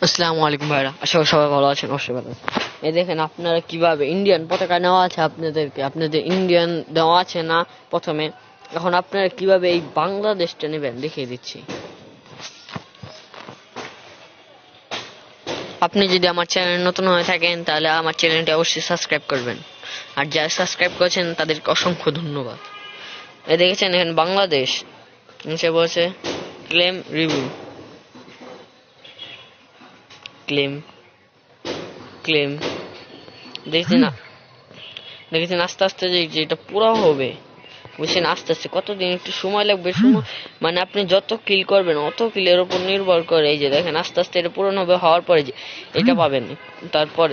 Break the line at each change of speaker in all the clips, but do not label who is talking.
আসসালামু আলাইকুম ভাইরা, আশা করি সবাই ভালো আছেন। অবশ্যই ভালো আছেন। এই দেখেন আপনারা কিভাবে ইন্ডিয়ান পতাকা নেওয়া আছে, আপনাদের ইন্ডিয়ান দেওয়া আছে না প্রথমে। এখন আপনারা কিভাবে এই বাংলাদেশটা নেবেন দেখিয়ে দিচ্ছি। আপনি যদি আমার চ্যানেল নতুন হয়ে থাকেন তাহলে আমার চ্যানেলটি অবশ্যই সাবস্ক্রাইব করবেন, আর যারা সাবস্ক্রাইব করেছেন তাদেরকে অসংখ্য ধন্যবাদ। এই দেখেছেন এখানে বাংলাদেশ নিচে বলছে ক্লেম রিভিউ, ক্লেম ক্লেম দেখছেন দেখেছেন আস্তে আস্তে যে এটা পুরো হবে, বুঝছেন? আস্তে আস্তে কতদিন একটু সময় লাগবে, সময় মানে আপনি যত কিল করবেন অত কিলের উপর নির্ভর করে। এই যে দেখেন আস্তে আস্তে এটা পূরণ হবে, হওয়ার পরে যে এটা পাবেন, তারপর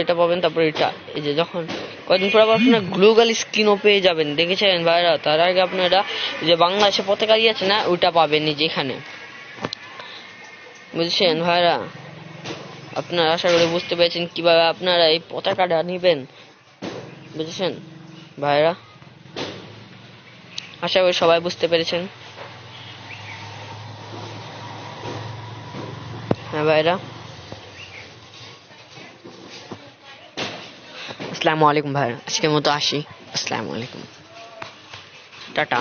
এটা পাবেন, তারপর এটা। এই যে যখন কয়েকদিন পর আবার আপনার গ্লোবাল স্ক্রিনও পেয়ে যাবেন, দেখেছেন ভাইরা? তার আগে আপনারা যে বাংলাদেশে পতাকা আছে না ওইটা পাবেন এই যে এখানে, বুঝছেন ভাইরা? আপনারা আশা করি বুঝতে পেরেছেন কিভাবে আপনারা এই পতাকাটা নেবেন, বুঝেছেন ভাইরা? আশা করি সবাই বুঝতে পেরেছেন। হ্যাঁ ভাইরা, আসসালামু আলাইকুম ভাইরা, আজকের মতো আসি। আসসালামু আলাইকুম, টাটা।